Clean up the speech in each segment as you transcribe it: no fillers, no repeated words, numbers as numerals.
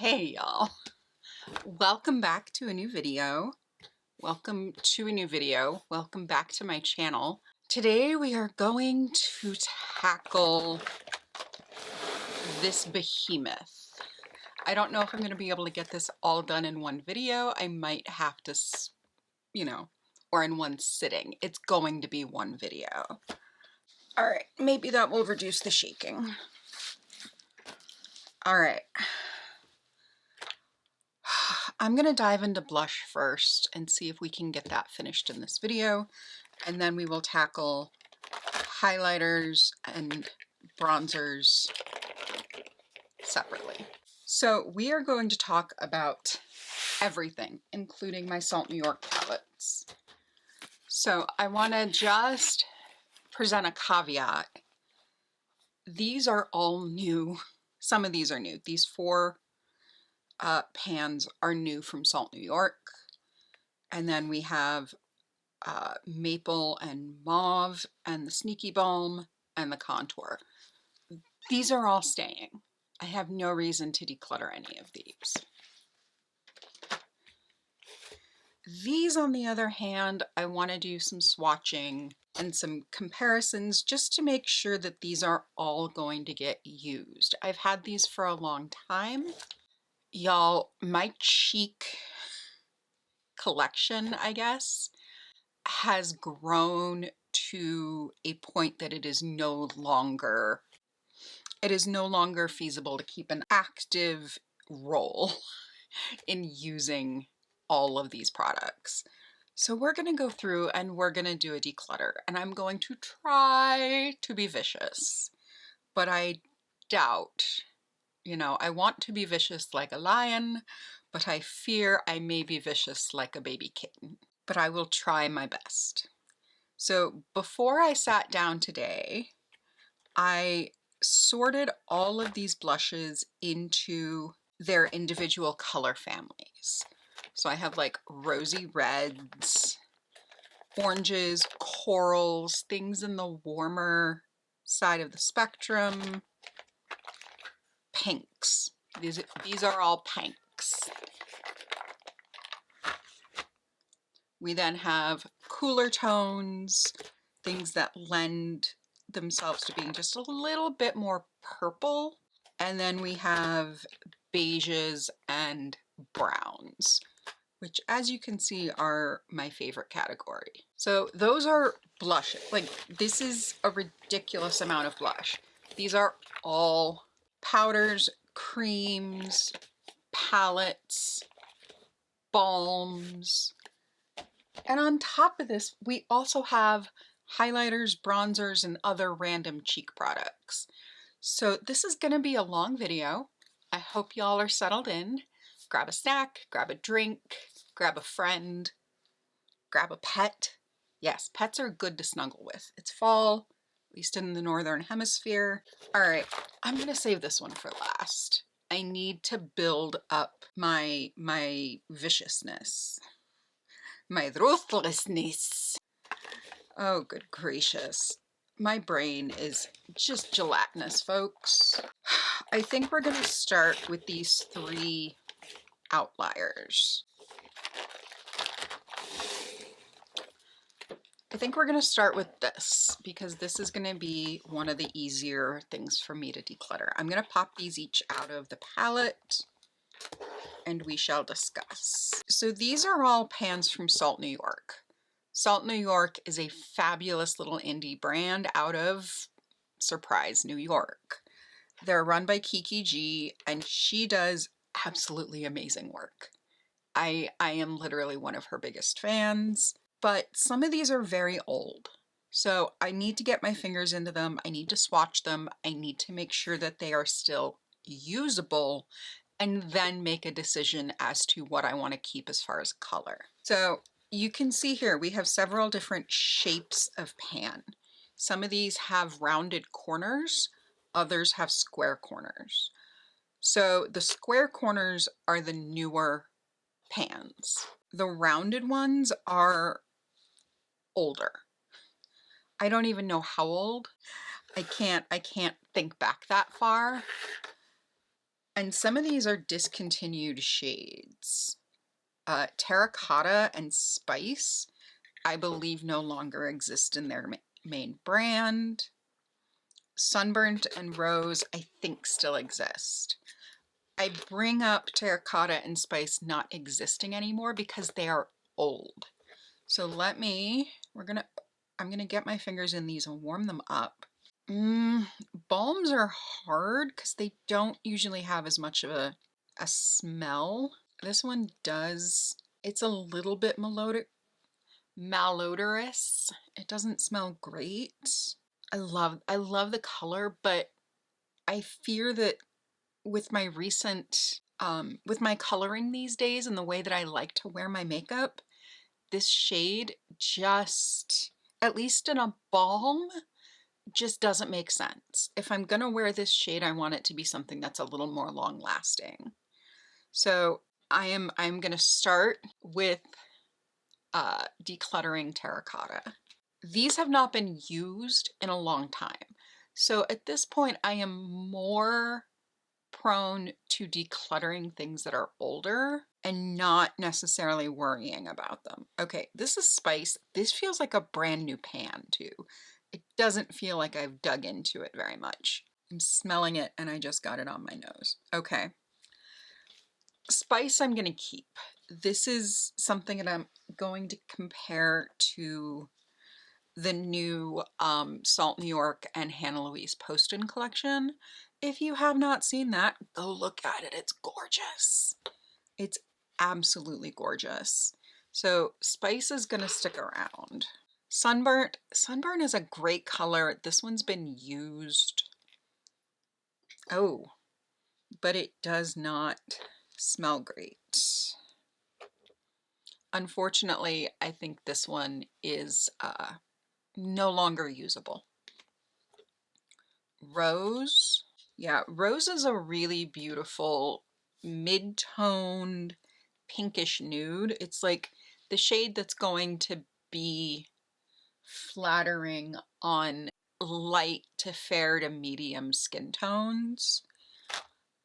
Hey y'all, welcome back to a new video. Welcome back to my channel. Today we are going to tackle this behemoth. I don't know if I'm going to be able to get this all done in one video. I might have to, or in one sitting. It's going to be one video. All right, maybe that will reduce the shaking. All right. I'm going to dive into blush first and see if we can get that finished in this video, and then we will tackle highlighters and bronzers separately. So we are going to talk about everything, including my Salt New York palettes. So I want to just present a caveat. These are all new. Some of these are new. These four pans are new from Salt New York. And then we have Maple and Mauve and the Sneaky Balm and the Contour. These are all staying. I have no reason to declutter any of these. These, on the other hand, I want to do some swatching and some comparisons just to make sure that these are all going to get used. I've had these for a long time. Y'all, my cheek collection, I guess, has grown to a point that it is no longer feasible to keep an active role in using all of these products. So we're going to go through and we're going to do a declutter, and I'm going to try to be vicious, but I doubt, I want to be vicious like a lion, but I fear I may be vicious like a baby kitten, but I will try my best. So before I sat down today, I sorted all of these blushes into their individual color families. So I have like rosy reds, oranges, corals, things in the warmer side of the spectrum, pinks. These are all pinks. We then have cooler tones, things that lend themselves to being just a little bit more purple. And then we have beiges and browns, which, as you can see, are my favorite category. So those are blushes. Like, this is a ridiculous amount of blush. These are all powders, creams, palettes, balms. And on top of this, we also have highlighters, bronzers, and other random cheek products. So this is going to be a long video. I hope y'all are settled in. Grab a snack, grab a drink, grab a friend, grab a pet. Yes, pets are good to snuggle with. It's fall, at least in the Northern Hemisphere. All right, I'm going to save this one for last. I need to build up my viciousness. My ruthlessness. Oh, good gracious. My brain is just gelatinous, folks. I think we're going to start with these three outliers. I think we're going to start with this because this is going to be one of the easier things for me to declutter. I'm going to pop these each out of the palette and we shall discuss. So these are all pans from Salt New York. Salt New York is a fabulous little indie brand out of, surprise, New York. They're run by Kiki G, and she does absolutely amazing work. I am literally one of her biggest fans, but some of these are very old. So I need to get my fingers into them. I need to swatch them. I need to make sure that they are still usable, and then make a decision as to what I want to keep as far as color. So you can see here we have several different shapes of pan. Some of these have rounded corners, others have square corners. So the square corners are the newer pans. The rounded ones are older. I don't even know how old. I can't think back that far. And some of these are discontinued shades. Terracotta and Spice, I believe, no longer exist in their main brand. Sunburnt and Rose, I think, still exist. I bring up Terracotta and Spice not existing anymore because they are old. So I'm gonna get my fingers in these and warm them up. Balms are hard because they don't usually have as much of a smell. This one does. It's a little bit malodorous. It doesn't smell great. I love the color, but I fear that with my recent with my coloring these days and the way that I like to wear my makeup, this shade just, at least in a balm, just doesn't make sense. If I'm gonna wear this shade, I want it to be something that's a little more long lasting. So I'm gonna start with Decluttering Terracotta. These have not been used in a long time. So at this point, I am more prone to decluttering things that are older and not necessarily worrying about them. Okay, this is Spice. This feels like a brand new pan too. It doesn't feel like I've dug into it very much. I'm smelling it and I just got it on my nose. Okay. Spice I'm gonna keep. This is something that I'm going to compare to the new Salt New York and Hannah Louise Poston collection. If you have not seen that, go look at it. It's gorgeous. It's absolutely gorgeous. So Spice is gonna stick around. Sunburnt is a great color. This one's been used. Oh, but it does not smell great. Unfortunately, I think this one is no longer usable. Rose. Yeah, Rose is a really beautiful mid-toned pinkish nude. It's like the shade that's going to be flattering on light to fair to medium skin tones.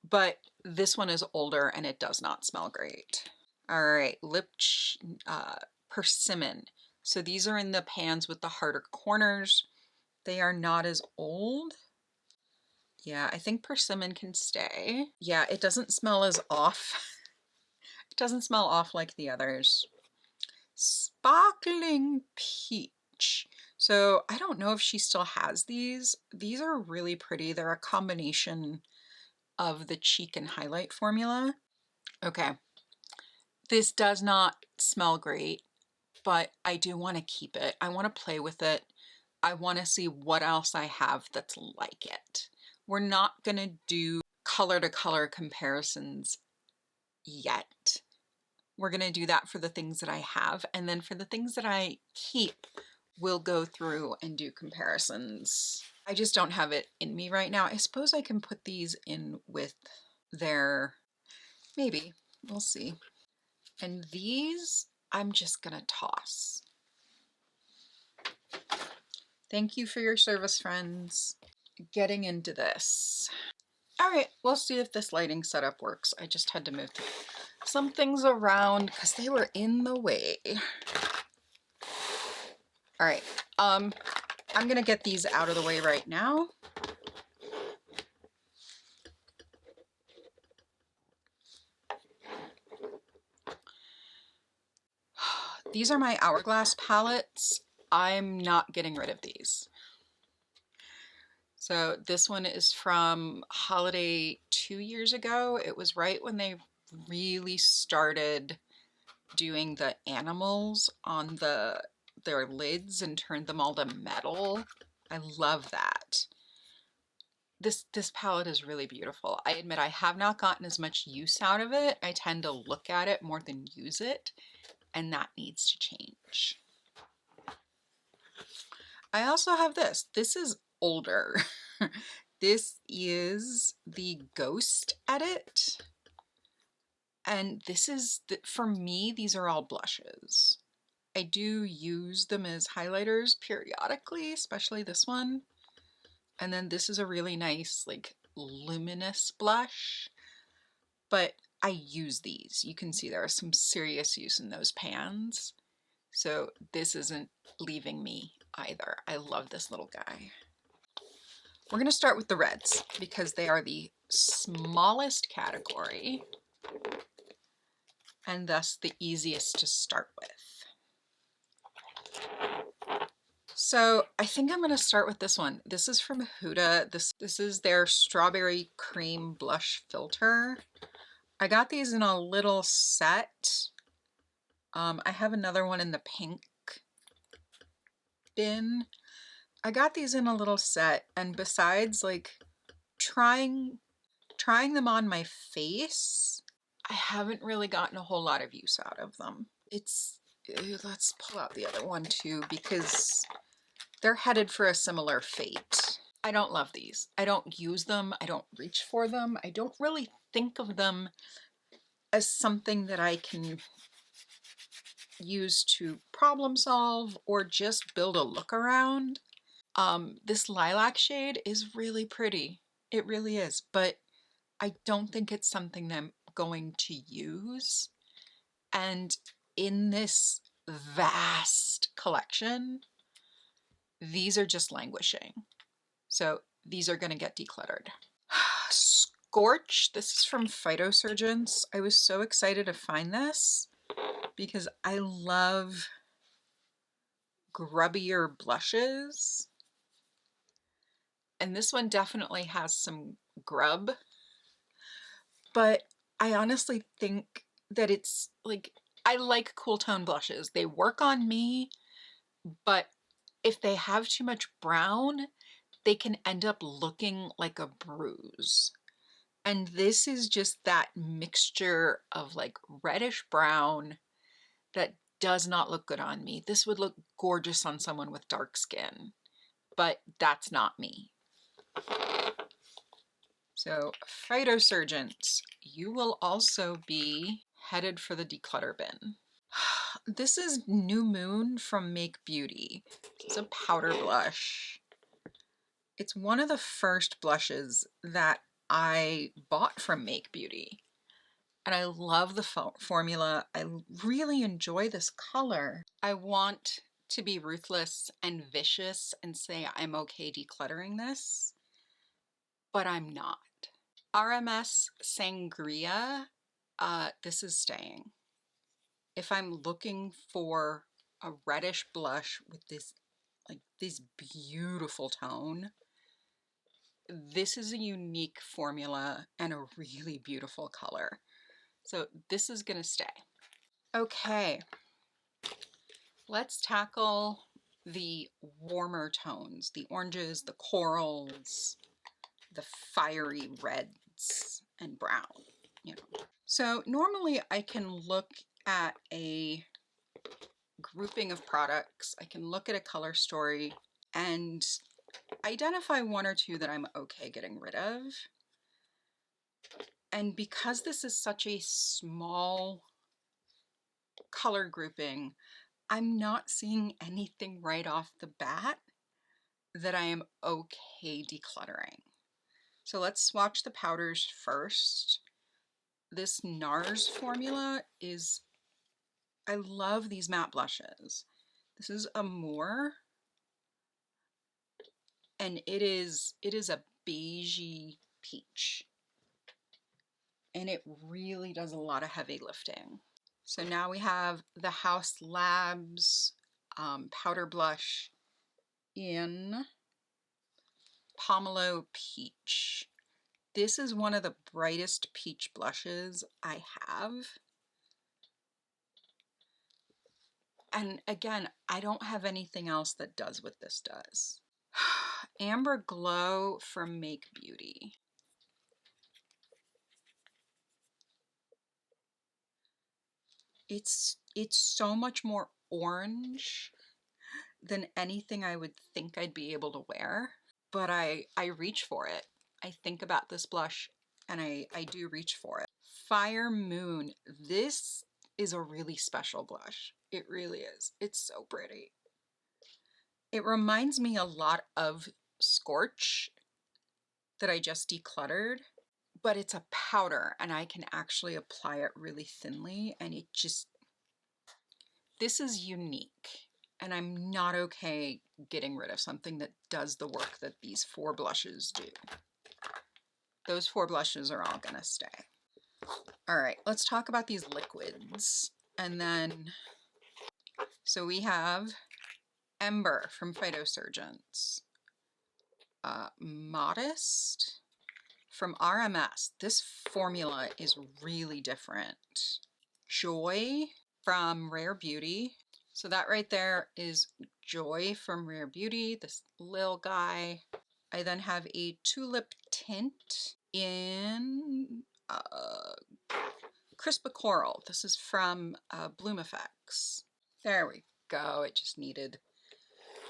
But this one is older and it does not smell great. All right, Persimmon. So these are in the pans with the harder corners. They are not as old. Yeah, I think Persimmon can stay. Yeah, it doesn't smell as off. It doesn't smell off like the others. Sparkling Peach. So I don't know if she still has these. These are really pretty. They're a combination of the cheek and highlight formula. Okay. This does not smell great, but I do want to keep it. I want to play with it. I want to see what else I have that's like it. We're not going to do color to color comparisons yet. We're going to do that for the things that I have. And then for the things that I keep, we'll go through and do comparisons. I just don't have it in me right now. I suppose I can put these in with their, maybe, we'll see. And these, I'm just gonna toss. Thank you for your service, friends. Getting into this. All right, we'll see if this lighting setup works. I just had to move some things around because they were in the way. All right, I'm gonna get these out of the way right now. These are my Hourglass palettes. I'm not getting rid of these. So this one is from holiday 2 years ago. It was right when they really started doing the animals on their lids and turned them all to metal. I love that. This palette is really beautiful. I admit I have not gotten as much use out of it. I tend to look at it more than use it, and that needs to change. I also have this. This is older. This is the Ghost Edit. And this is, for me, these are all blushes. I do use them as highlighters periodically, especially this one. And then this is a really nice, like, luminous blush. but I use these. You can see there is some serious use in those pans. So this isn't leaving me either. I love this little guy. We're going to start with the reds because they are the smallest category and thus the easiest to start with. So I think I'm going to start with this one. This is from Huda. This is their strawberry cream blush filter. I got these in a little set. I have another one in the pink bin. I got these in a little set, and besides like trying them on my face, I haven't really gotten a whole lot of use out of them. Let's pull out the other one too, because they're headed for a similar fate. I don't love these. I don't use them. I don't reach for them. I don't really think of them as something that I can use to problem solve or just build a look around. This lilac shade is really pretty. It really is, but I don't think it's something that I'm going to use. And in this vast collection, these are just languishing. So these are going to get decluttered. Scorch, this is from Phytosurgence. I was so excited to find this because I love grubbier blushes. And this one definitely has some grub, but I honestly think that it's like, I like cool tone blushes. They work on me, but if they have too much brown, they can end up looking like a bruise. And this is just that mixture of like reddish brown that does not look good on me. This would look gorgeous on someone with dark skin, but that's not me. So Phytosurgence, you will also be headed for the declutter bin. This is New Moon from Make Beauty. It's a powder blush. It's one of the first blushes that I bought from Make Beauty. And I love the formula. I really enjoy this color. I want to be ruthless and vicious and say I'm okay decluttering this, but I'm not. RMS Sangria, this is staying. If I'm looking for a reddish blush with this beautiful tone, this is a unique formula and a really beautiful color. So this is gonna stay. Okay, let's tackle the warmer tones, the oranges, the corals, the fiery reds and brown, you know. So normally I can look at a grouping of products, I can look at a color story and identify one or two that I'm okay getting rid of. And because this is such a small color grouping, I'm not seeing anything right off the bat that I am okay decluttering. So let's swatch the powders first. This NARS formula is, I love these matte blushes. This is Amour, and it is a beigey peach. And it really does a lot of heavy lifting. So now we have the House Labs powder blush in Pomelo Peach. This is one of the brightest peach blushes I have. And again, I don't have anything else that does what this does. Amber Glow from Make Beauty. It's so much more orange than anything I would think I'd be able to wear, but I reach for it. I think about this blush and I do reach for it. Fire Moon. This is a really special blush. It really is. It's so pretty. It reminds me a lot of Scorch that I just decluttered, but it's a powder and I can actually apply it really thinly, and it just, this is unique, and I'm not okay getting rid of something that does the work that these 4 blushes do. Those 4 blushes are all gonna stay. All right, let's talk about these liquids. And then, so we have Ember from Phytosurgeons, Modest from RMS. This formula is really different. Joy from Rare Beauty. So that right there is Joy from Rare Beauty, this little guy. I then have a Tulip Tint in Crispa Coral. This is from Bloom Effects. There we go. It just needed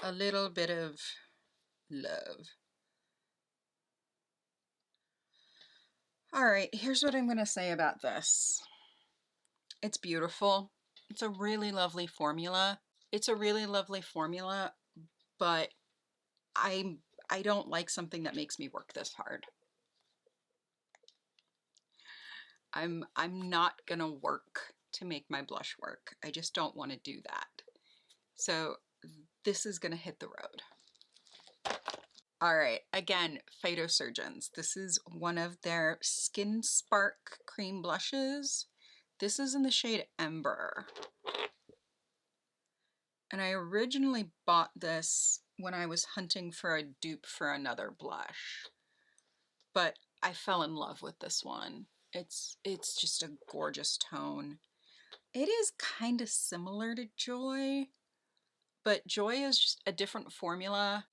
a little bit of love. All right, here's what I'm going to say about this. It's beautiful. It's a really lovely formula. But I don't like something that makes me work this hard. I'm not gonna work to make my blush work. I just don't want to do that. So this is gonna hit the road. All right, again, Phytosurgeons. This is one of their Skin Spark cream blushes. This is in the shade Ember. And I originally bought this when I was hunting for a dupe for another blush, but I fell in love with this one. It's just a gorgeous tone. It is kind of similar to Joy, but Joy is just a different formula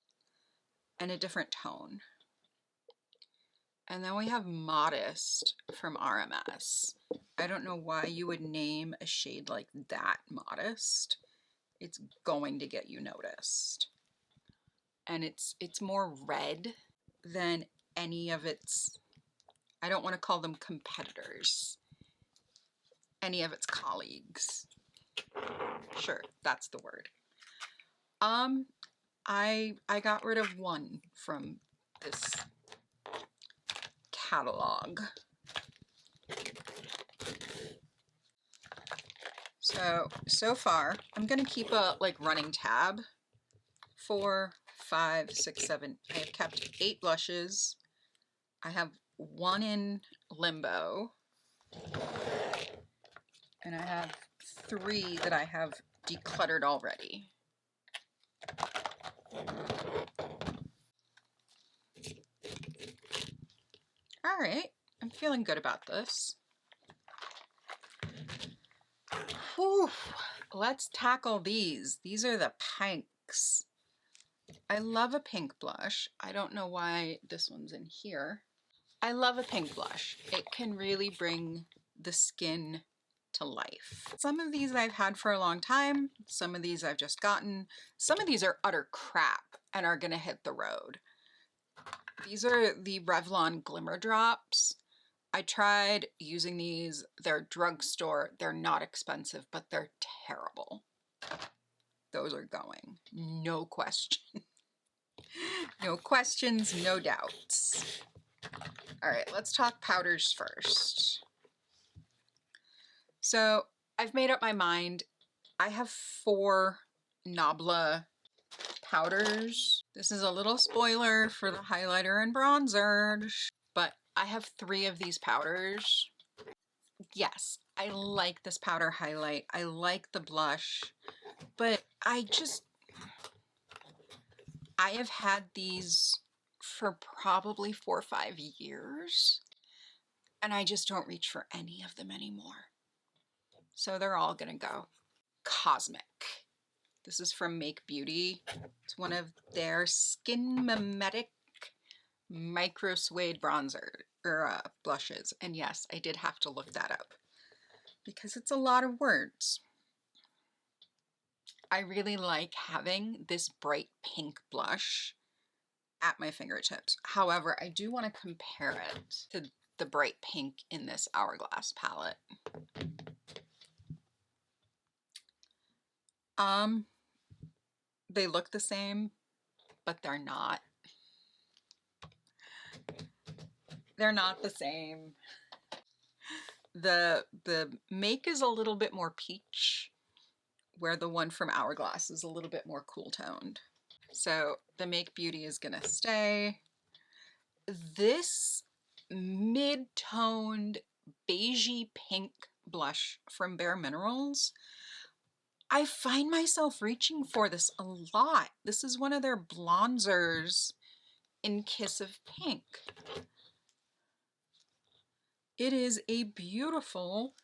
and a different tone. And then we have Modest from RMS. I don't know why you would name a shade like that Modest. It's going to get you noticed. And it's more red than any of its, I don't want to call them competitors, any of its colleagues. Sure, that's the word. I got rid of one from this catalog. So far, I'm gonna keep a running tab. 4, 5, 6, 7. I have kept 8 blushes. I have 1 in limbo. And I have 3 that I have decluttered already. All right, I'm feeling good about this. Whew. Let's tackle these. These are the pinks. I love a pink blush. I don't know why this one's in here. I love a pink blush. It can really bring the skin to life. Some of these I've had for a long time. Some of these I've just gotten. Some of these are utter crap and are gonna hit the road. These are the Revlon Glimmer Drops. I tried using these. They're drugstore. They're not expensive, but they're terrible. Those are going. No question. No questions, no doubts. All right, let's talk powders first. So I've made up my mind. I have 4 Nabla powders. This is a little spoiler for the highlighter and bronzer, but I have 3 of these powders. Yes, I like this powder highlight. I like the blush, but I have had these for probably 4 or 5 years, and I just don't reach for any of them anymore. So they're all gonna go. Cosmic. This is from Make Beauty. It's one of their Skin Mimetic Micro Suede bronzer or blushes. And yes, I did have to look that up because it's a lot of words. I really like having this bright pink blush at my fingertips. However, I do want to compare it to the bright pink in this Hourglass palette. They look the same, but they're not. They're not the same. The make is a little bit more peach, where the one from Hourglass is a little bit more cool toned. So the Make Beauty is gonna stay. This mid-toned beigey pink blush from Bare Minerals, I find myself reaching for this a lot. This is one of their bronzers in Kiss of Pink. It is a beautiful,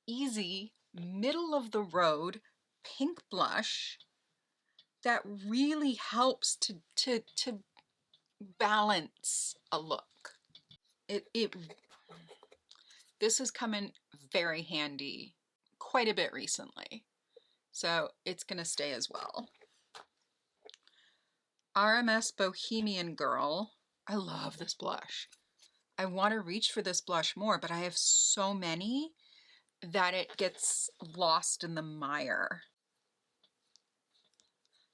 easy, middle of the road pink blush that really helps to balance a look. This has come in very handy quite a bit recently, so it's gonna stay as well. RMS Bohemian Girl. I love this blush. I want to reach for this blush more, but I have so many that it gets lost in the mire.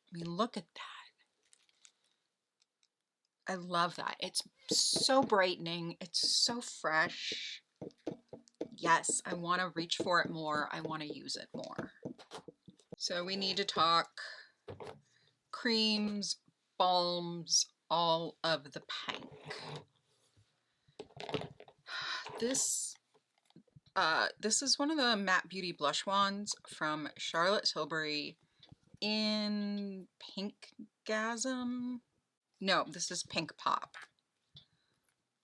I mean, look at that. I love that. It's so brightening. It's so fresh. Yes, I want to reach for it more. I want to use it more. So we need to talk creams, balms, all of the pink. This is one of the Matte Beauty blush wands from Charlotte Tilbury in Pinkgasm. No, this is Pink Pop.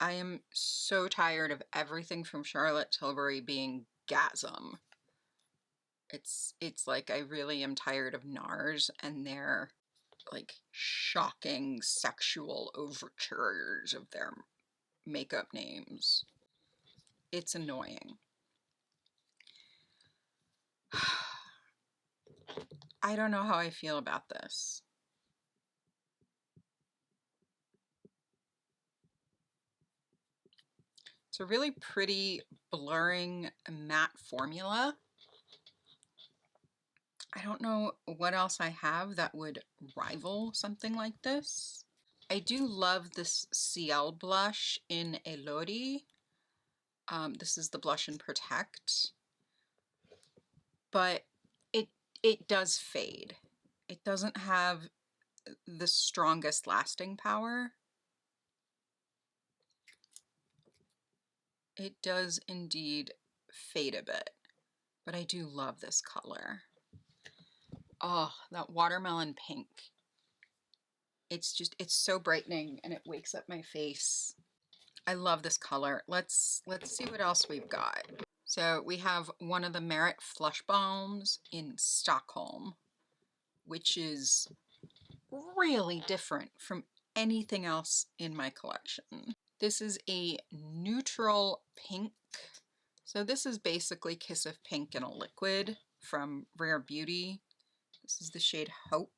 I am so tired of everything from Charlotte Tilbury being gasm. It's like I really am tired of NARS and their like shocking sexual overtures of their makeup names. It's annoying. I don't know how I feel about this. It's a really pretty blurring matte formula. I don't know what else I have that would rival something like this. I do love this Ciel blush in Elodie. This is the Blush and Protect, but it does fade. It doesn't have the strongest lasting power. It does indeed fade a bit, but I do love this color. Oh, that watermelon pink. It's so brightening and it wakes up my face. I love this color. Let's see what else we've got. So we have one of the Merit Flush Balms in Stockholm, which is really different from anything else in my collection. This is a neutral pink. So this is basically Kiss of Pink in a liquid from Rare Beauty. This is the shade Hope.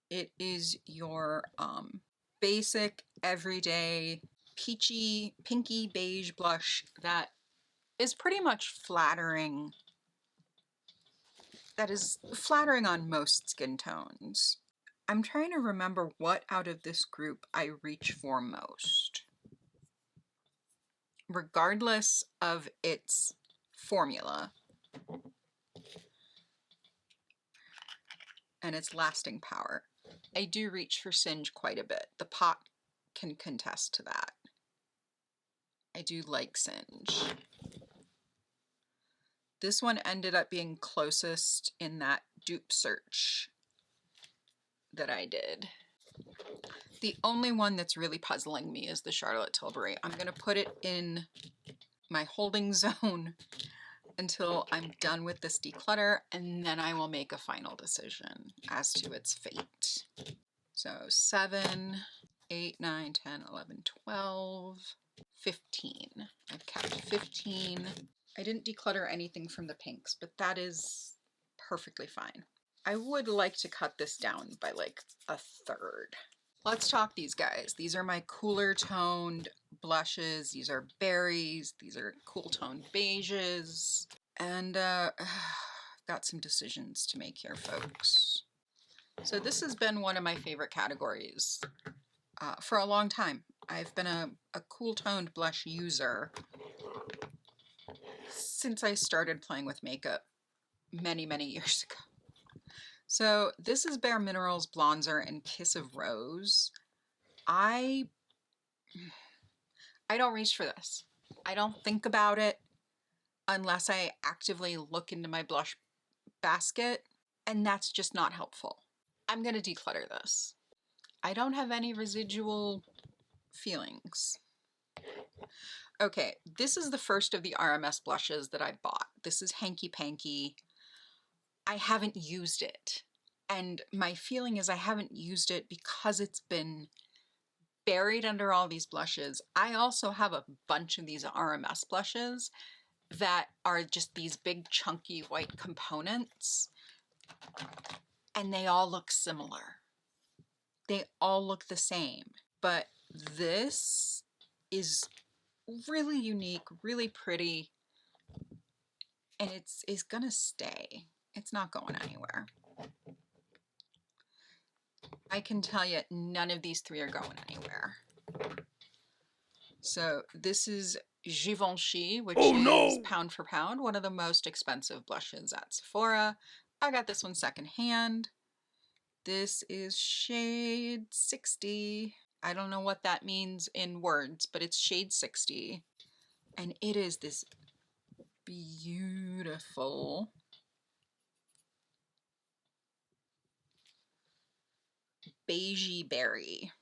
It is your basic, everyday, peachy, pinky beige blush that is pretty much flattering. That is flattering on most skin tones. I'm trying to remember what out of this group I reach for most, regardless of its formula and its lasting power. I do reach for Singe quite a bit. The pot can contest to that. I do like Singe. This one ended up being closest in that dupe search that I did. The only one that's really puzzling me is the Charlotte Tilbury. I'm going to put it in my holding zone until I'm done with this declutter, and then I will make a final decision as to its fate. So 7, 8, 9, 10, 11, 12, 15. I've kept 15. I didn't declutter anything from the pinks, but that is perfectly fine. I would like to cut this down by like a third. Let's talk these guys. These are my cooler toned blushes. These are berries. These are cool toned beiges. And got some decisions to make here, folks. So this has been one of my favorite categories for a long time. I've been a cool toned blush user since I started playing with makeup many, many years ago. So this is Bare Minerals Bronzer and Kiss of Rose. I don't reach for this. I don't think about it unless I actively look into my blush basket, and that's just not helpful. I'm gonna declutter this. I don't have any residual feelings. Okay, this is the first of the RMS blushes that I bought. This is Hanky Panky. I haven't used it. And my feeling is I haven't used it because it's been buried under all these blushes. I also have a bunch of these RMS blushes that are just these big chunky white components, and they all look similar. They all look the same, but this is really unique, really pretty, and it's gonna stay. It's not going anywhere. I can tell you none of these three are going anywhere. So this is Givenchy, which is pound for pound one of the most expensive blushes at Sephora. I got this one secondhand. This is shade 60. I don't know what that means in words, but it's shade 60. And it is this beautiful beigey berry.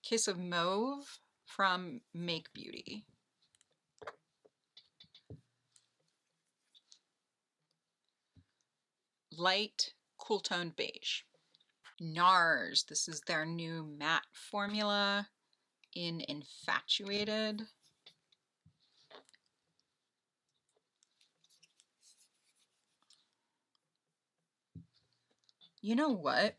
Kiss of Mauve from Make Beauty. Light, cool toned beige. NARS, this is their new matte formula in Infatuated. You know what?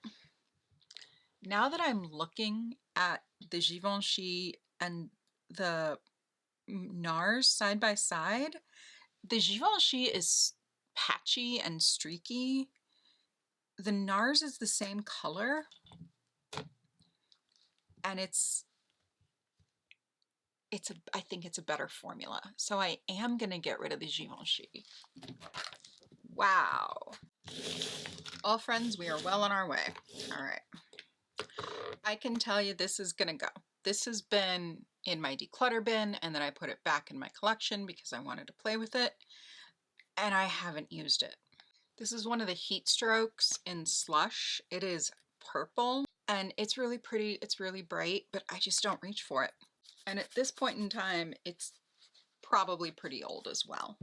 Now that I'm looking at the Givenchy and the NARS side by side, the Givenchy is patchy and streaky. The NARS is the same color, and I think it's a better formula. So I am gonna get rid of the Givenchy. Wow. All friends, we are well on our way. All right. I can tell you this is gonna go. This has been in my declutter bin, and then I put it back in my collection because I wanted to play with it, and I haven't used it. This is one of the heat strokes in Slush. It is purple, and it's really pretty, it's really bright, but I just don't reach for it. And at this point in time, it's probably pretty old as well.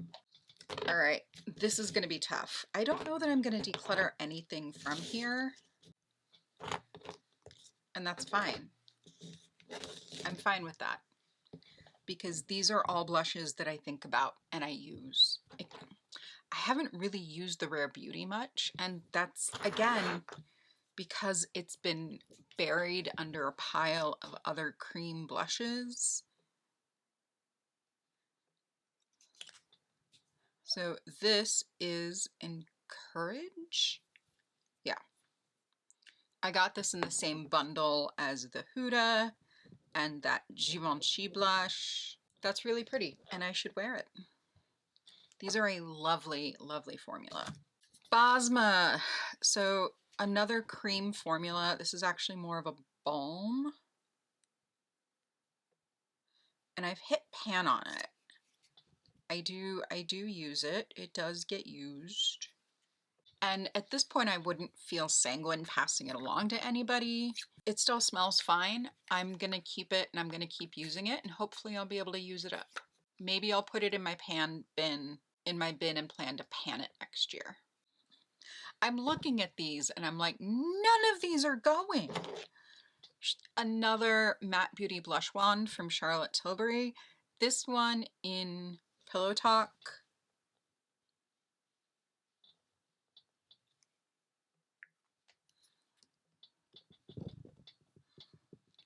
All right, this is gonna be tough. I don't know that I'm gonna declutter anything from here, and that's fine. I'm fine with that, because these are all blushes that I think about and I use. I haven't really used the Rare Beauty much, and that's, again, because it's been buried under a pile of other cream blushes. So this is Encourage. Yeah. I got this in the same bundle as the Huda and that Givenchy blush. That's really pretty, and I should wear it. These are a lovely, lovely formula. Basma. So another cream formula. This is actually more of a balm. And I've hit pan on it. I do use it. It does get used. And at this point, I wouldn't feel sanguine passing it along to anybody. It still smells fine. I'm gonna keep it, and I'm gonna keep using it, and hopefully I'll be able to use it up. Maybe I'll put it in my bin and plan to pan it next year. I'm looking at these and I'm like, none of these are going. Another Matte Beauty Blush Wand from Charlotte Tilbury. This one in Pillow Talk.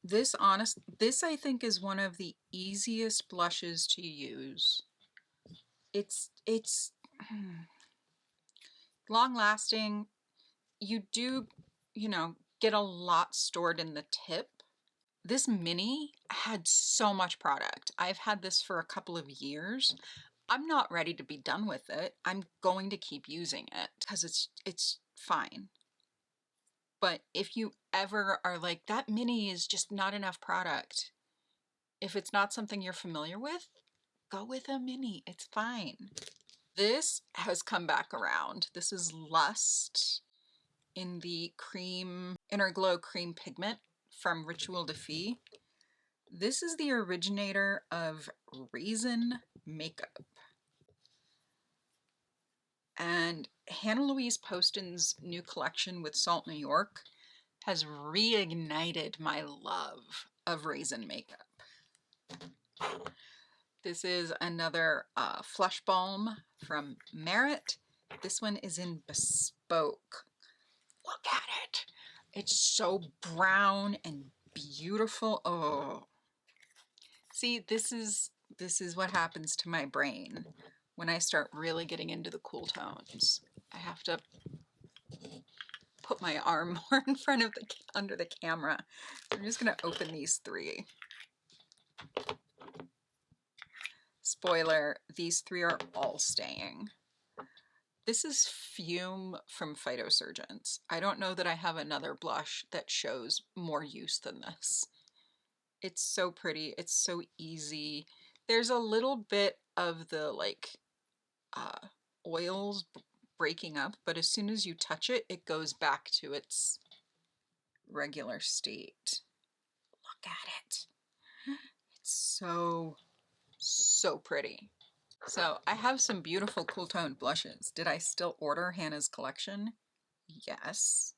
This I think is one of the easiest blushes to use It's long lasting. You do, you know, get a lot stored in the tip. This mini had so much product. I've had this for a couple of years. I'm not ready to be done with it. I'm going to keep using it because it's fine. But if you ever are like, that mini is just not enough product, if it's not something you're familiar with, go with a mini. It's fine. This has come back around. This is Lust in the cream, Inner Glow cream pigment from Ritual de Fille. This is the originator of Raisin makeup. And Hannah Louise Poston's new collection with Salt New York has reignited my love of Raisin makeup. This is another Flush Balm from Merit. This one is in Bespoke. Look at it. It's so brown and beautiful. Oh. See, this is what happens to my brain when I start really getting into the cool tones. I have to put my arm more in front of under the camera. I'm just gonna open these three. Spoiler, these three are all staying. This is Fume from Phytosurgeons. I don't know that I have another blush that shows more use than this. It's so pretty, it's so easy. There's a little bit of the like oils breaking up, but as soon as you touch it, it goes back to its regular state. Look at it. It's so, so pretty. So I have some beautiful cool toned blushes. Did I still order Hannah's collection? Yes.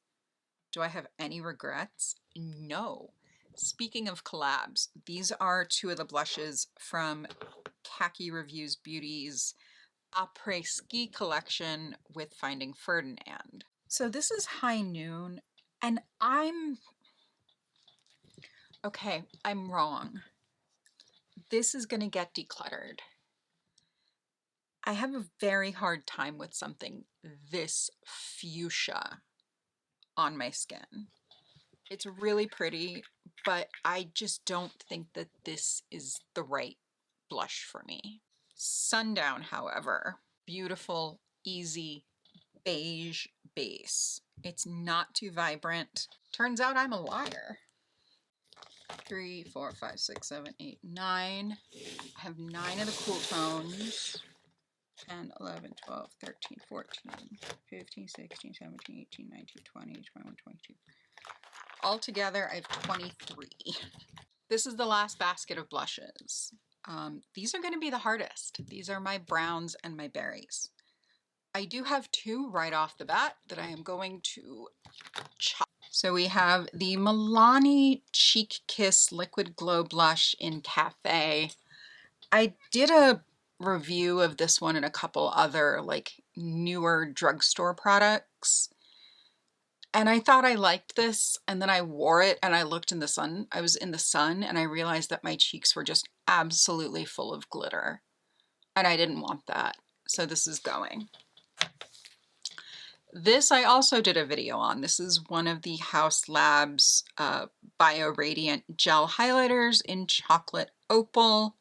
Do I have any regrets? No. Speaking of collabs, these are two of the blushes from Khaki Reviews Beauty's Après Ski collection with Finding Ferdinand. So this is High Noon, and I'm wrong. This is gonna get decluttered. I have a very hard time with something this fuchsia on my skin. It's really pretty, but I just don't think that this is the right blush for me. Sundown, however, beautiful, easy, beige base. It's not too vibrant. Turns out I'm a liar. 3, 4, 5, 6, 7, 8, 9. I have 9 of the cool tones. 10, 11, 12, 13, 14, 15, 16, 17, 18, 19, 20, 21, 22. Altogether, I have 23. This is the last basket of blushes. These are going to be the hardest. These are my browns and my berries. I do have 2 right off the bat that I am going to chop. So we have the Milani Cheek Kiss Liquid Glow Blush in Cafe. I did a review of this one and a couple other like newer drugstore products, and I thought I liked this, and then I wore it and I looked in the sun. I was in the sun and I realized that my cheeks were just absolutely full of glitter, and I didn't want that. So this is going. This I also did a video on. This is one of the Haus Labs Bio Radiant Gel Highlighters in Chocolate Opal.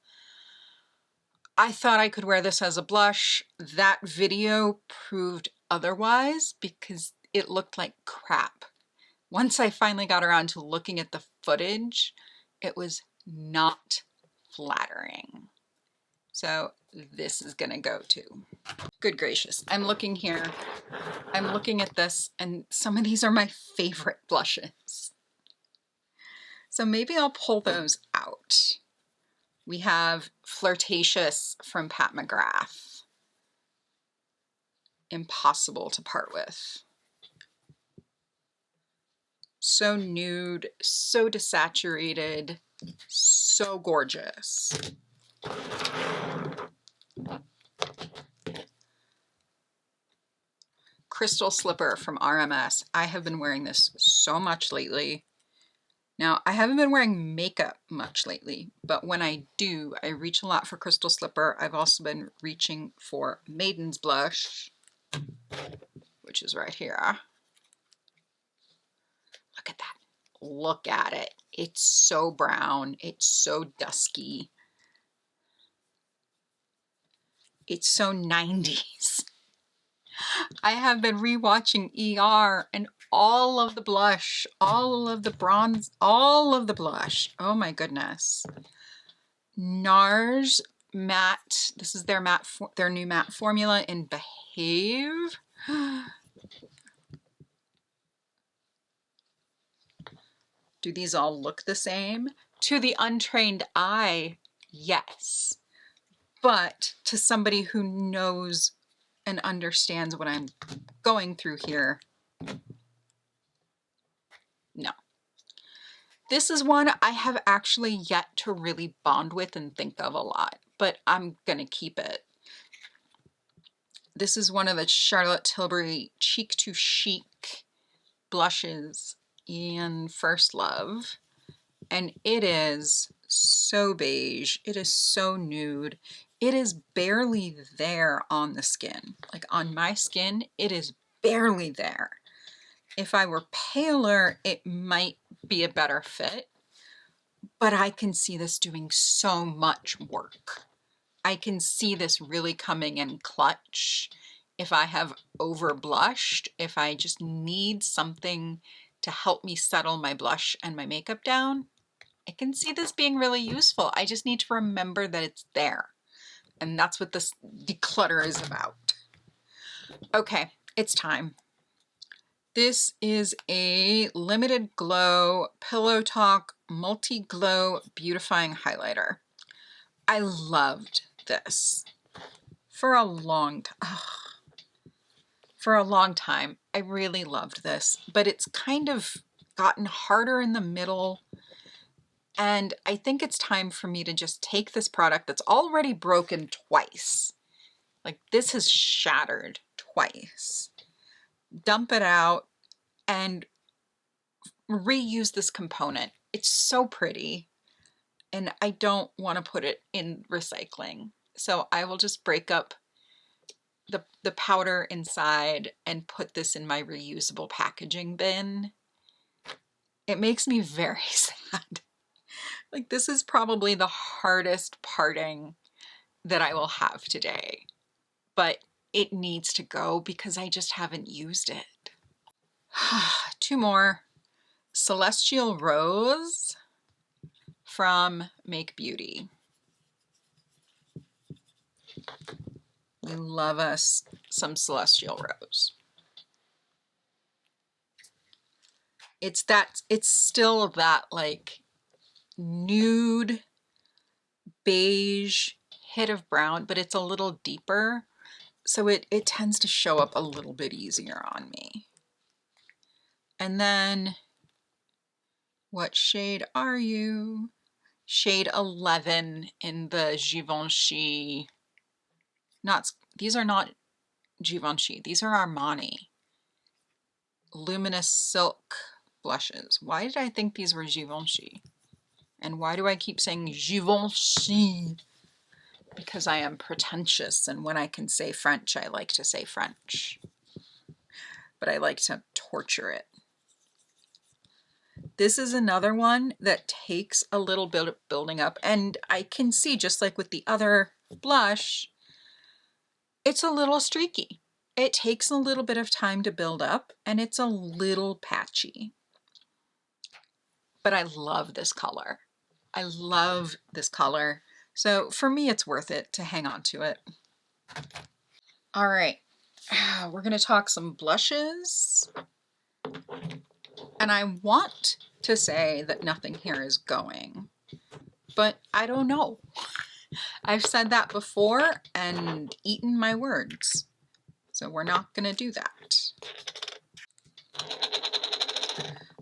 I thought I could wear this as a blush. That video proved otherwise because it looked like crap. Once I finally got around to looking at the footage, it was not flattering. So this is gonna go too. Good gracious, I'm looking here. I'm looking at this, and some of these are my favorite blushes. So maybe I'll pull those out. We have Flirtatious from Pat McGrath. Impossible to part with. So nude, so desaturated, so gorgeous. Crystal Slipper from RMS. I have been wearing this so much lately. Now, I haven't been wearing makeup much lately, but when I do, I reach a lot for Crystal Slipper. I've also been reaching for Maiden's Blush, which is right here. Look at that. Look at it. It's so brown. It's so dusky. It's so 90s. I have been rewatching ER and all of the blush, all of the bronze, all of the blush. Oh my goodness. NARS matte. This is their matte, their new matte formula in Behave. Do these all look the same? To the untrained eye, yes. But to somebody who knows and understands what I'm going through here, no. This is one I have actually yet to really bond with and think of a lot, but I'm gonna keep it. This is one of the Charlotte Tilbury Cheek to Chic blushes in First Love, and it is so beige. It is so nude. It is barely there on the skin. Like on my skin, it is barely there. If I were paler, it might be a better fit, but I can see this doing so much work. I can see this really coming in clutch. If I have over blushed, if I just need something to help me settle my blush and my makeup down, I can see this being really useful. I just need to remember that it's there. And that's what this declutter is about. Okay, it's time. This is a Limited Glow Pillow Talk Multi-Glow Beautifying Highlighter. I loved this for a long time. For a long time. I really loved this, but it's kind of gotten harder in the middle. And I think it's time for me to just take this product that's already broken twice. Like this has shattered twice. Dump it out and reuse this component. It's so pretty and I don't want to put it in recycling. So I will just break up the powder inside and put this in my reusable packaging bin. It makes me very sad. Like this is probably the hardest parting that I will have today, but it needs to go because I just haven't used it. Two more. Celestial Rose from Make Beauty. We love us some Celestial Rose. It's still that like nude beige hit of brown, but it's a little deeper. So it tends to show up a little bit easier on me. And then what shade are you? Shade 11 in the Givenchy. These are not Givenchy, these are Armani. Luminous Silk blushes. Why did I think these were Givenchy? And why do I keep saying Givenchy? Because I am pretentious, and when I can say French, I like to say French. But I like to torture it. This is another one that takes a little bit of building up, and I can see, just like with the other blush, it's a little streaky. It takes a little bit of time to build up, and it's a little patchy. But I love this color. I love this color. So for me, it's worth it to hang on to it. All right, we're gonna talk some blushes. And I want to say that nothing here is going, but I don't know. I've said that before and eaten my words. So we're not gonna do that.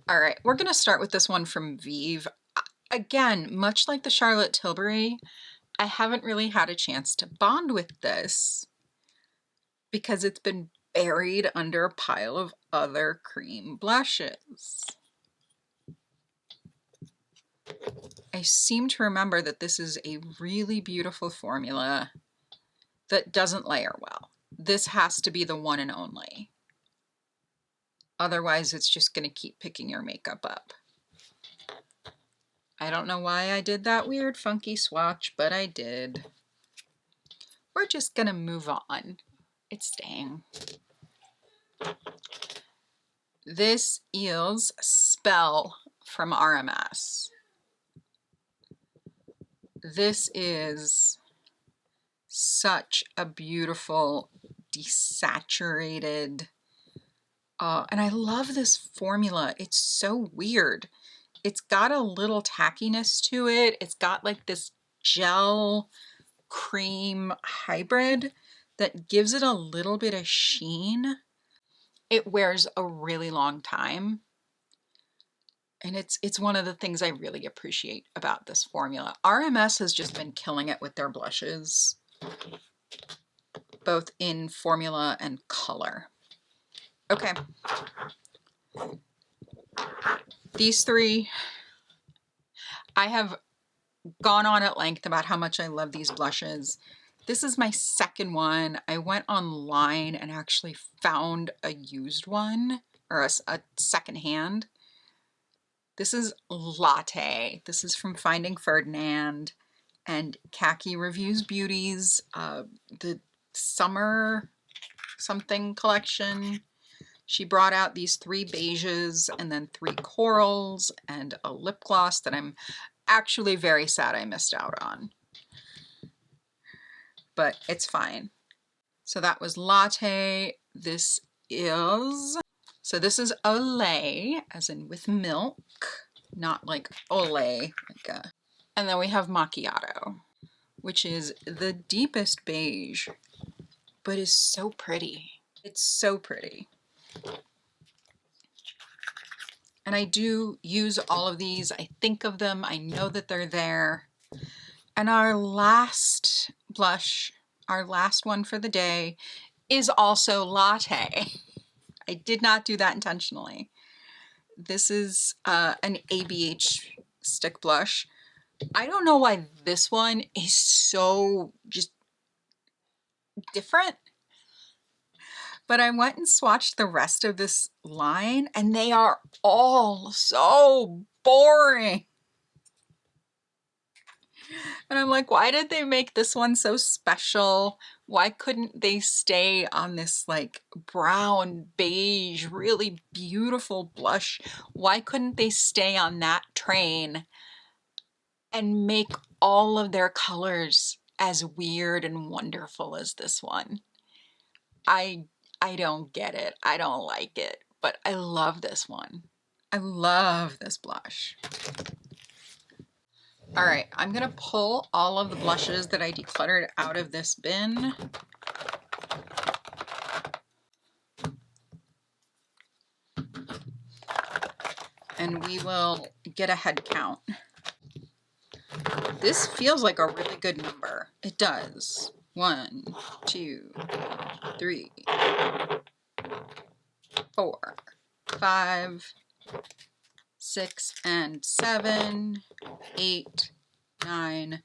All right, we're gonna start with this one from Vive. Again, much like the Charlotte Tilbury, I haven't really had a chance to bond with this because it's been buried under a pile of other cream blushes. I seem to remember that this is a really beautiful formula that doesn't layer well. This has to be the one and only. Otherwise, it's just going to keep picking your makeup up. I don't know why I did that weird funky swatch, but I did. We're just going to move on. It's staying. This is Spell from RMS. This is such a beautiful, desaturated, and I love this formula. It's so weird. It's got a little tackiness to it. It's got like this gel cream hybrid that gives it a little bit of sheen. It wears a really long time. And it's one of the things I really appreciate about this formula. RMS has just been killing it with their blushes, both in formula and color. Okay. These three, I have gone on at length about how much I love these blushes. This is my second one. I went online and actually found a used one, or a secondhand. This is Latte. This is from Finding Ferdinand and Khaki Reviews Beauties, the summer something collection. She brought out these 3 beiges and then 3 corals and a lip gloss that I'm actually very sad I missed out on. But it's fine. So that was Latte. This is Olay, as in with milk, not like Olay. And then we have Macchiato, which is the deepest beige, but is so pretty. It's so pretty. And I do use all of these. I think of them. I know that they're there. And our last blush, our last one for the day, is also Latte. I did not do that intentionally. This is an ABH stick blush. I don't know why this one is so just different, but I went and swatched the rest of this line and they are all so boring. And I'm like, why did they make this one so special? Why couldn't they stay on this like brown, beige, really beautiful blush? Why couldn't they stay on that train and make all of their colors as weird and wonderful as this one? I don't get it. I don't like it, but I love this one. I love this blush. All right, I'm gonna pull all of the blushes that I decluttered out of this bin. And we will get a head count. This feels like a really good number. It does. 1, 2, 3, 4, 5, 6, and 7, 8, 9,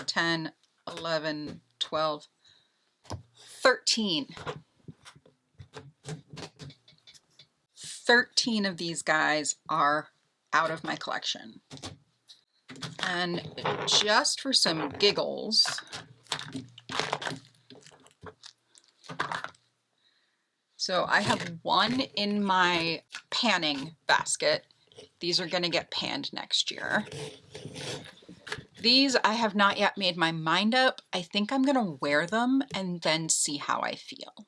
10, 11, 12, 13. 13 of these guys are out of my collection. And just for some giggles, so I have one in my panning basket. These are going to get panned next year. These I have not yet made my mind up. I think I'm going to wear them and then see how I feel.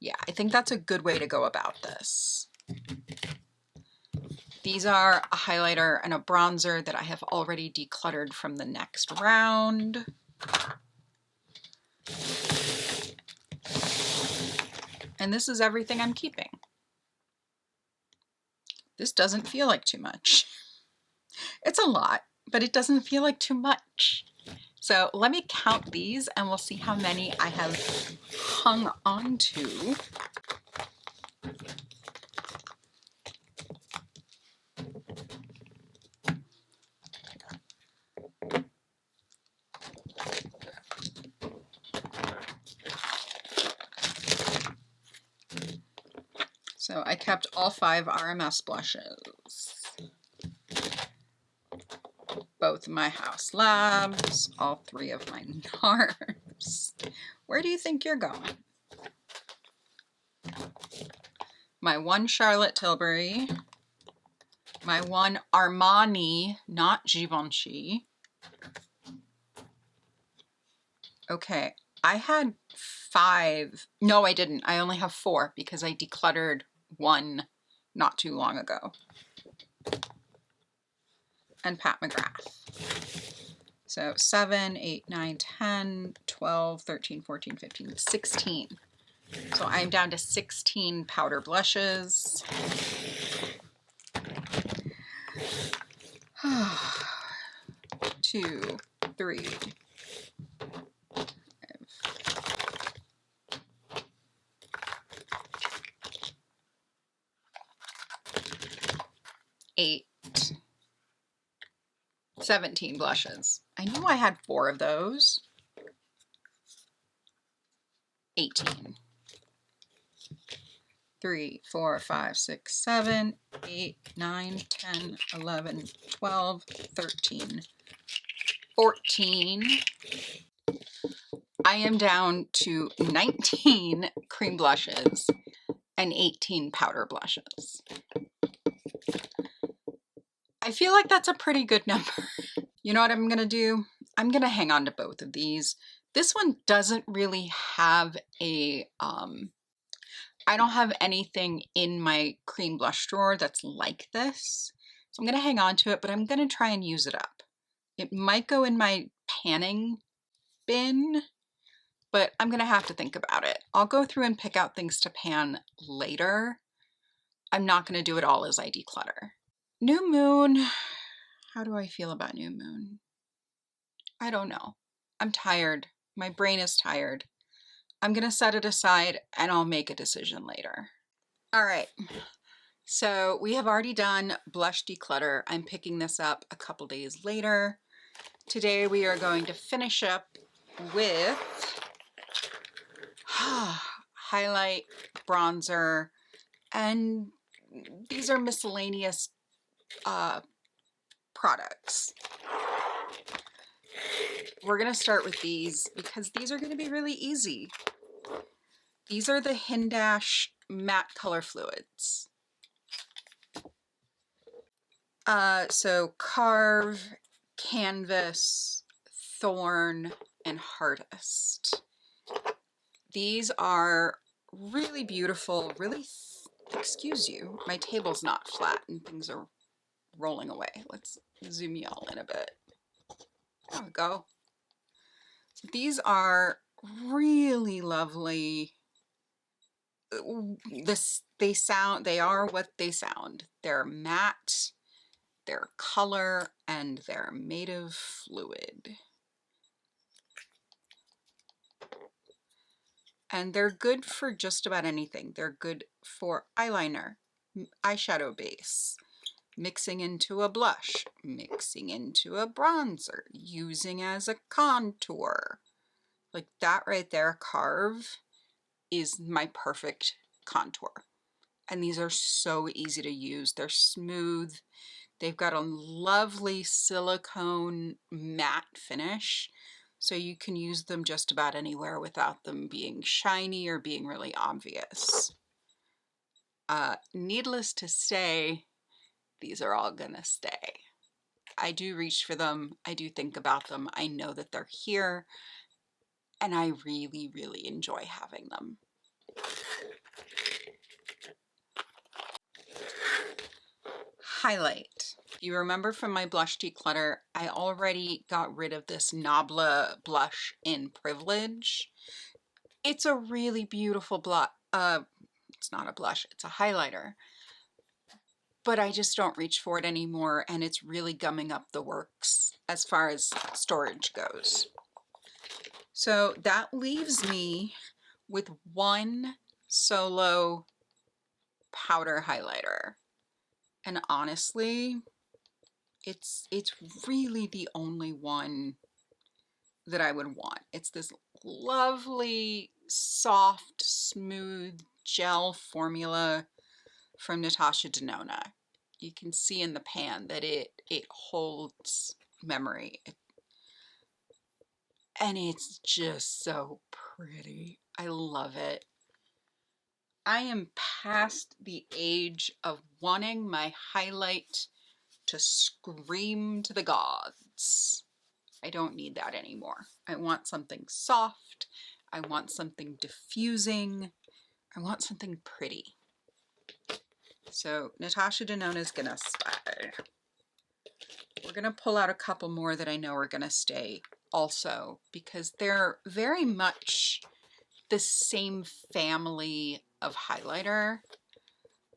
Yeah, I think that's a good way to go about this. These are a highlighter and a bronzer that I have already decluttered from the next round. And this is everything I'm keeping. This doesn't feel like too much. It's a lot, but it doesn't feel like too much. So let me count these and we'll see how many I have hung on to. So I kept all 5 RMS blushes. Both my House Labs, all 3 of my NARS. Where do you think you're going? My 1 Charlotte Tilbury, my 1 Armani, not Givenchy. Okay, I had 5. No, I didn't. I only have 4 because I decluttered 1 not too long ago. And Pat McGrath. So 7, 8, 9, 10, 12, 13, 14, 15, 16. So I'm down to 16 powder blushes. 2, 3, 8, 17 blushes. I knew I had 4 of those. 18. 3, 4, 5, 6, 7, 8, 9, 10, 11, 12, 13, 14. I am down to 19 cream blushes and 18 powder blushes. I feel like that's a pretty good number. You know what I'm gonna do? I'm gonna hang on to both of these. This one doesn't really have a, I don't have anything in my cream blush drawer that's like this. So I'm gonna hang on to it, but I'm gonna try and use it up. It might go in my panning bin, but I'm gonna have to think about it. I'll go through and pick out things to pan later. I'm not gonna do it all as I declutter. New Moon, how do I feel about New Moon? I don't know. I'm tired. My brain is tired. I'm gonna set it aside and I'll make a decision later. All right, so we have already done blush declutter. I'm picking this up a couple days later. Today we are going to finish up with highlight, bronzer, and these are miscellaneous products. We're gonna start with these because these are gonna be really easy. These are the Hindash matte color fluids. So Carve, Canvas, Thorn, and Hardest. These are really beautiful, really, excuse you, my table's not flat and things are rolling away. Let's zoom y'all in a bit. There we go. These are really lovely. They are what they sound. They're matte, they're color, and they're made of fluid. And they're good for just about anything. They're good for eyeliner, eyeshadow base, mixing into a blush, mixing into a bronzer, using as a contour. Like that right there, Carve, is my perfect contour. And these are so easy to use. They're smooth. They've got a lovely silicone matte finish, so you can use them just about anywhere without them being shiny or being really obvious. Needless to say, these are all gonna stay. I do reach for them. I do think about them. I know that they're here, and I really, really enjoy having them. Highlight. You remember from my blush declutter, I already got rid of this Nabla blush in Privilege. It's a really beautiful blush. It's not a blush, it's a highlighter. But I just don't reach for it anymore, and it's really gumming up the works as far as storage goes. So that leaves me with 1 solo powder highlighter. And honestly, it's really the only one that I would want. It's this lovely, soft, smooth gel formula from Natasha Denona. You can see in the pan that it holds memory. And it's just so pretty. I love it. I am past the age of wanting my highlight to scream to the gods. I don't need that anymore. I want something soft. I want something diffusing. I want something pretty. So Natasha Denona is gonna stay. We're gonna pull out a couple more that I know are gonna stay also, because they're very much the same family of highlighter.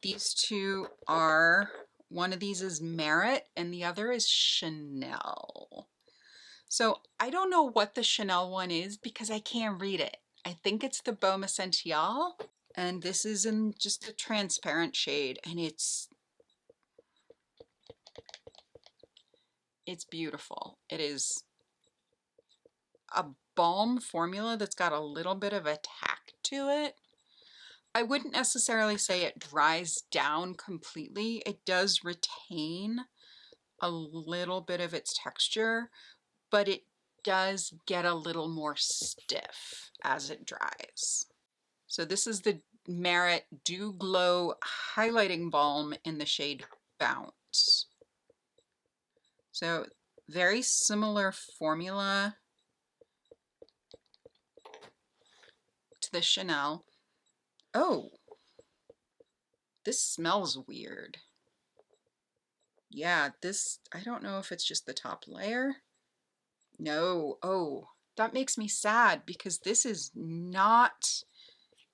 These two are, one of these is Merit and the other is Chanel. So I don't know what the Chanel one is because I can't read it. I think it's the Baume Essential, and this is in just a transparent shade, and it's beautiful. It is a balm formula that's got a little bit of a tack to it. I wouldn't necessarily say it dries down completely. It does retain a little bit of its texture, but it does get a little more stiff as it dries. So this is the Merit Dew Glow Highlighting Balm in the shade Bounce. So very similar formula to the Chanel. Oh, this smells weird. Yeah, this, I don't know if it's just the top layer. No, oh, that makes me sad because this is not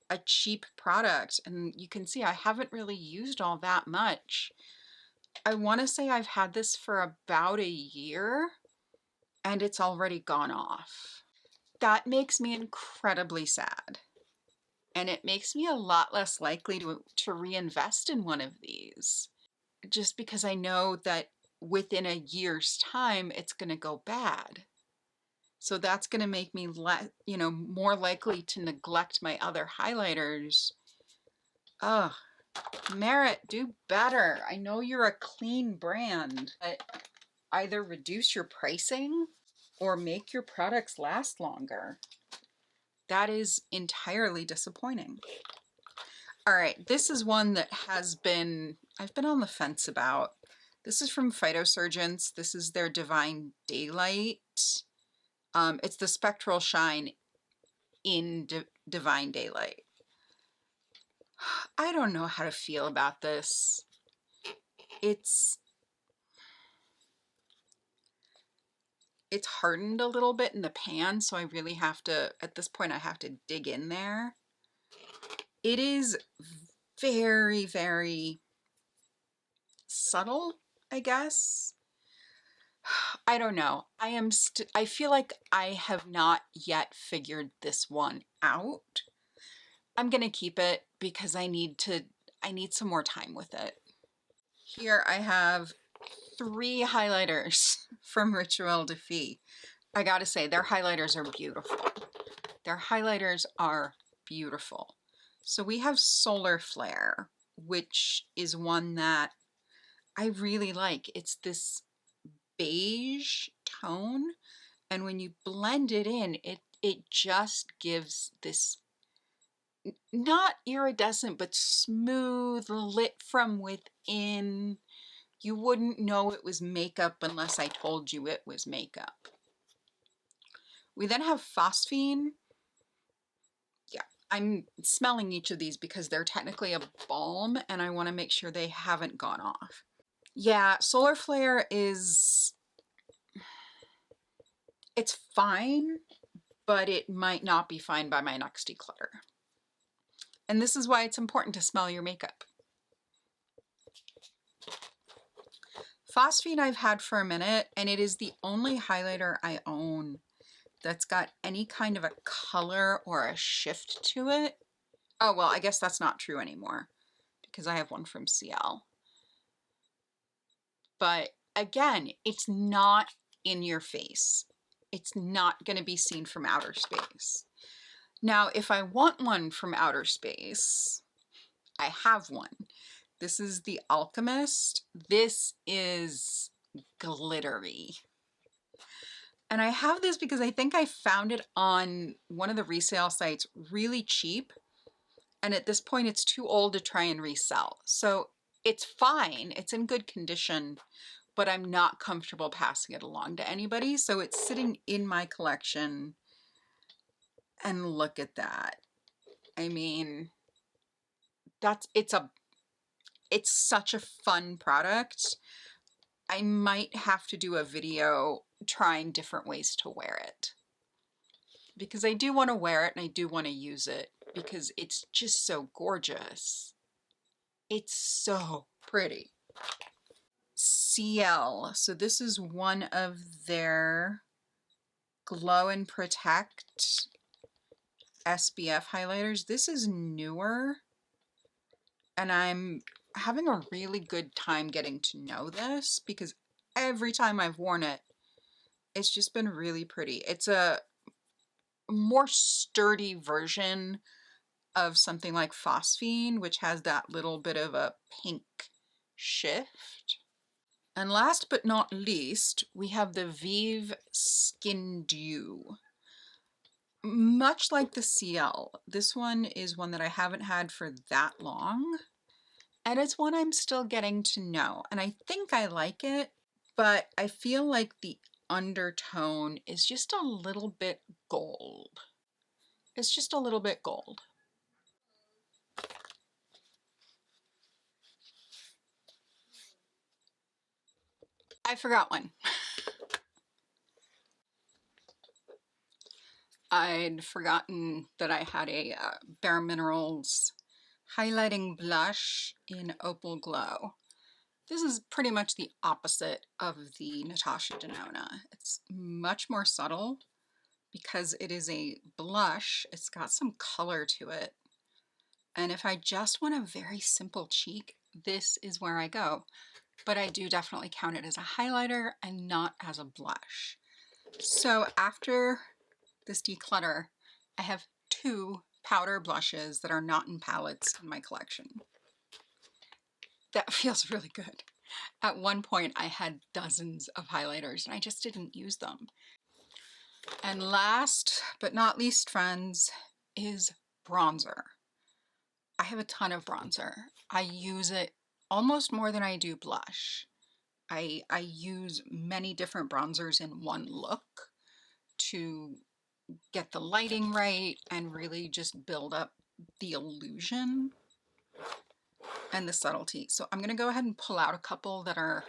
a cheap product. And you can see I haven't really used all that much. I want to say I've had this for about a year and it's already gone off. That makes me incredibly sad. And it makes me a lot less likely to reinvest in one of these, just because I know that within a year's time, it's going to go bad. So that's going to make me more likely to neglect my other highlighters. Ugh, Merit, do better. I know you're a clean brand, but either reduce your pricing or make your products last longer. That is entirely disappointing. All right, this is one that I've been on the fence about. This is from Phytosurgence. This is their Divine Daylight. It's the Spectral Shine in Divine Daylight. I don't know how to feel about this. It's hardened a little bit in the pan, so I really have to, at this point, I have to dig in there. It is very, very subtle, I guess. I don't know. I feel like I have not yet figured this one out. I'm gonna keep it because I need some more time with it. Here I have 3 highlighters from Rituel de Fille. I gotta say, their highlighters are beautiful. Their highlighters are beautiful. So we have Solar Flare, which is one that I really like. It's this beige tone, and when you blend it in, it just gives this not iridescent, but smooth, lit from within. You wouldn't know it was makeup unless I told you it was makeup. We then have Phosphine. Yeah, I'm smelling each of these because they're technically a balm and I want to make sure they haven't gone off. Yeah, Solar Flare it's fine, but it might not be fine by my next declutter. And this is why it's important to smell your makeup. Phosphine I've had for a minute, and it is the only highlighter I own that's got any kind of a color or a shift to it. Oh, well, I guess that's not true anymore because I have one from CL. But again, it's not in your face. It's not going to be seen from outer space. Now, if I want one from outer space, I have one. This is the Alchemist. This is glittery. And I have this because I think I found it on one of the resale sites really cheap. And at this point, it's too old to try and resell. So it's fine. It's in good condition, but I'm not comfortable passing it along to anybody. So it's sitting in my collection. And look at that. I mean, it's such a fun product. I might have to do a video trying different ways to wear it, because I do want to wear it and I do want to use it because it's just so gorgeous. It's so pretty. CL. So this is one of their Glow and Protect SPF highlighters. This is newer, and I'm having a really good time getting to know this because every time I've worn it, it's just been really pretty. It's a more sturdy version of something like Phosphine, which has that little bit of a pink shift. And last but not least, we have the Vive Skin Dew. Much like the CL, this one is one that I haven't had for that long, and it's one I'm still getting to know, and I think I like it, but I feel like the undertone is just a little bit gold. It's just a little bit gold. I forgot one. I'd forgotten that I had a Bare Minerals highlighting blush in Opal Glow. This is pretty much the opposite of the Natasha Denona. It's much more subtle because it is a blush. It's got some color to it. And if I just want a very simple cheek, this is where I go. But I do definitely count it as a highlighter and not as a blush. So after this declutter, I have 2 powder blushes that are not in palettes in my collection. That feels really good. At one point, I had dozens of highlighters and I just didn't use them. And last but not least, friends, is bronzer. I have a ton of bronzer. I use it almost more than I do blush. I use many different bronzers in one look to get the lighting right and really just build up the illusion and the subtlety. So I'm going to go ahead and pull out a couple that are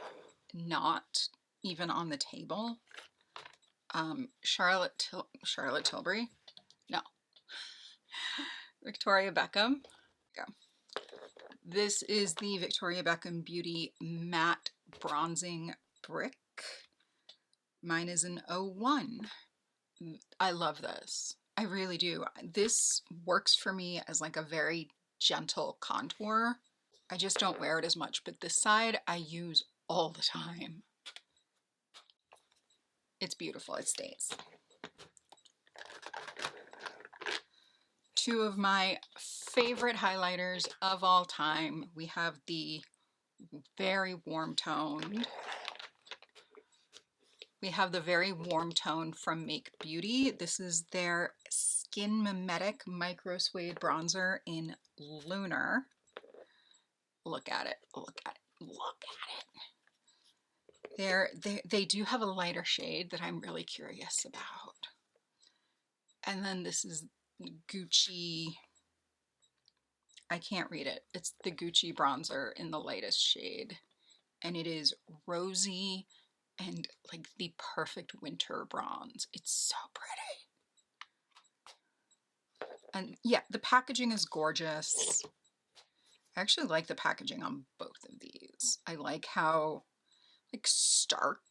not even on the table. Charlotte Tilbury? No. Victoria Beckham. Go. This is the Victoria Beckham Beauty Matte Bronzing Brick. Mine is an 01. I love this. I really do. This works for me as like a very gentle contour. I just don't wear it as much, but this side I use all the time. It's beautiful. It stays. 2 of my favorite highlighters of all time. We have the very warm toned. We have the very warm tone from Make Beauty. This is their Skin Mimetic Micro Suede Bronzer in Lunar. Look at it. Look at it. Look at it. They do have a lighter shade that I'm really curious about. And then this is Gucci. I can't read it. It's the Gucci bronzer in the lightest shade. And it is rosy and like the perfect winter bronze. It's so pretty. And yeah, the packaging is gorgeous. I actually like the packaging on both of these. I like how like stark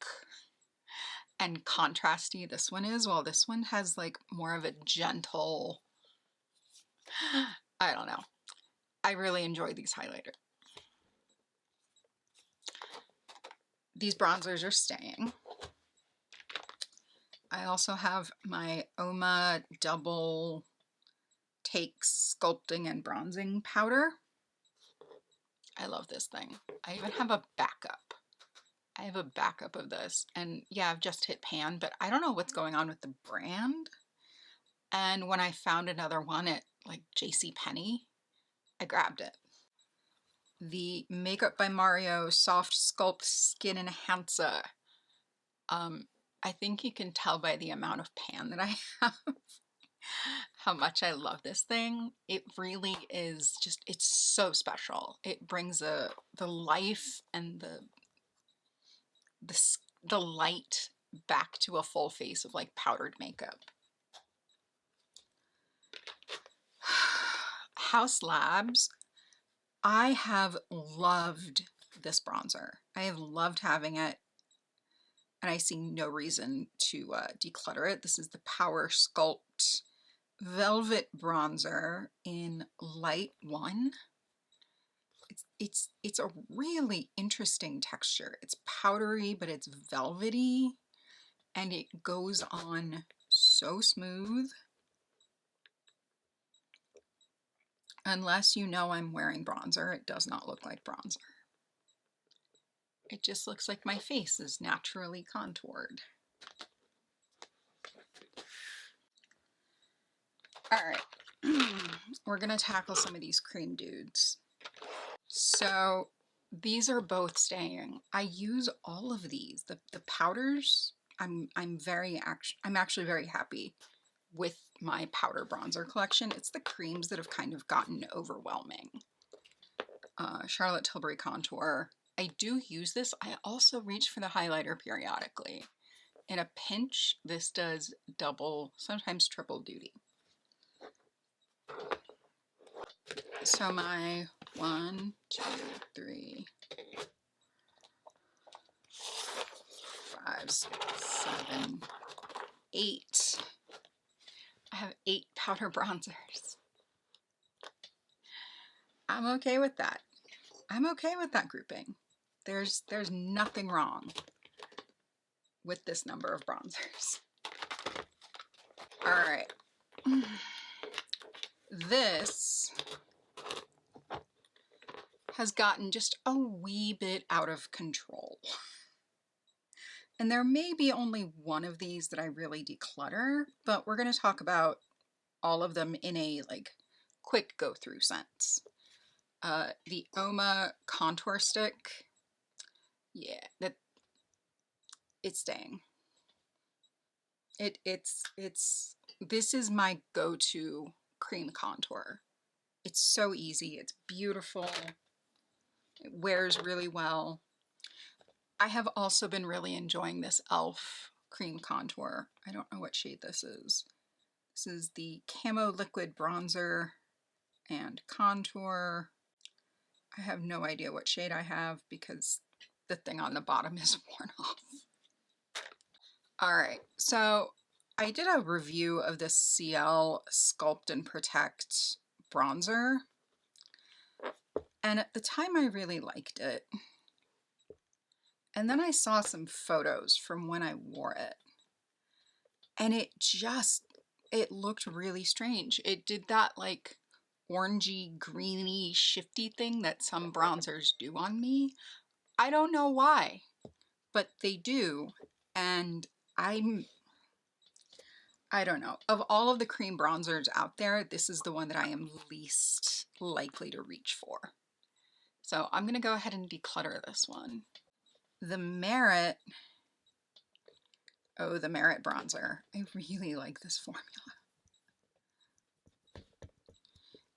and contrasty this one is, while this one has like more of a gentle, I don't know. I really enjoy these highlighters. These bronzers are staying. I also have my Oma Double Take Sculpting and Bronzing Powder. I love this thing. I even have a backup. I have a backup of this, and yeah, I've just hit pan, but I don't know what's going on with the brand. And when I found another one at like JCPenney, I grabbed it. The Makeup by Mario Soft Sculpt Skin Enhancer. I think you can tell by the amount of pan that I have how much I love this thing. It really is just, it's so special. It brings the life and the light back to a full face of like powdered makeup. Haus Labs. I have loved this bronzer. I have loved having it, and I see no reason to declutter it. This is the Power Sculpt Velvet Bronzer in Light 1. It's a really interesting texture. It's powdery, but it's velvety, and it goes on so smooth. Unless you know I'm wearing bronzer, it does not look like bronzer. It just looks like my face is naturally contoured. All right, we're gonna tackle some of these cream dudes. So these are both staying. I use all of these. The powders, I'm actually very happy with my powder bronzer collection. It's the creams that have kind of gotten overwhelming. Charlotte Tilbury Contour. I do use this. I also reach for the highlighter periodically. In a pinch, this does double, sometimes triple duty. So my 1, 2, 3, 5, 6, 7, 8. I have 8 powder bronzers. I'm okay with that. I'm okay with that grouping. There's nothing wrong with this number of bronzers. All right. This has gotten just a wee bit out of control. And there may be only one of these that I really declutter, but we're going to talk about all of them in a like quick go through sense. The Oma contour stick, yeah, it's staying. This is my go-to cream contour. It's so easy, it's beautiful, it wears really well. I have also been really enjoying this e.l.f. cream contour. I don't know what shade this is. This is the Camo Liquid Bronzer and Contour. I have no idea what shade I have because the thing on the bottom is worn off. All right, so I did a review of this CL Sculpt and Protect bronzer, and at the time I really liked it. And then I saw some photos from when I wore it, and it looked really strange. It did that like orangey, greeny, shifty thing that some bronzers do on me. I don't know why, but they do, and I don't know. Of all of the cream bronzers out there, this is the one that I am least likely to reach for. So I'm going to go ahead and declutter this one. The Merit, the Merit bronzer. I really like this formula.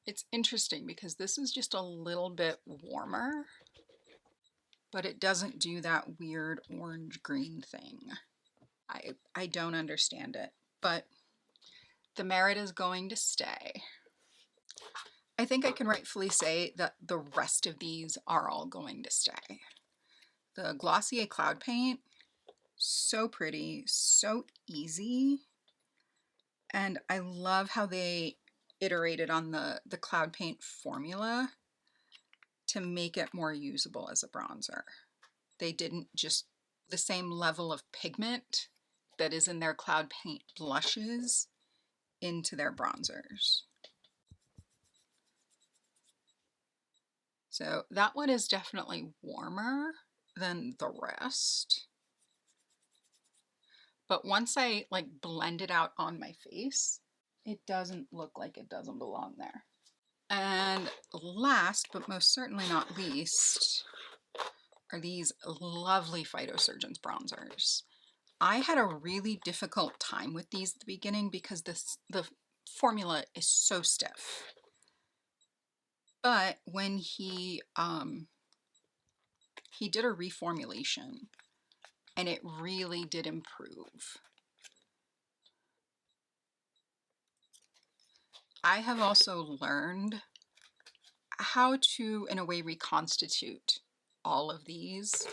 It's interesting because this is just a little bit warmer, but it doesn't do that weird orange-green thing. I don't understand it, but the Merit is going to stay. I think I can rightfully say that the rest of these are all going to stay. The Glossier Cloud Paint, so pretty, so easy, and I love how they iterated on the Cloud Paint formula to make it more usable as a bronzer. They didn't just the same level of pigment that is in their Cloud Paint blushes into their bronzers. So that one is definitely warmer than the rest. But once I like blend it out on my face, it doesn't look like it doesn't belong there. And last, but most certainly not least, are these lovely Phytosurgeons bronzers. I had a really difficult time with these at the beginning because the formula is so stiff. But when he did a reformulation, and it really did improve. I have also learned how to, in a way, reconstitute all of these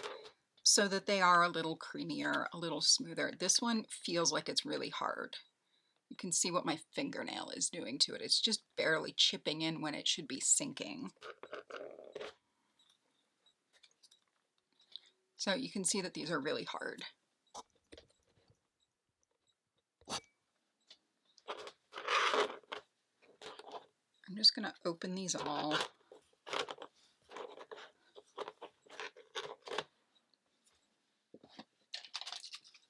so that they are a little creamier, a little smoother. This one feels like it's really hard. You can see what my fingernail is doing to it. It's just barely chipping in when it should be sinking. So you can see that these are really hard. I'm just going to open these all.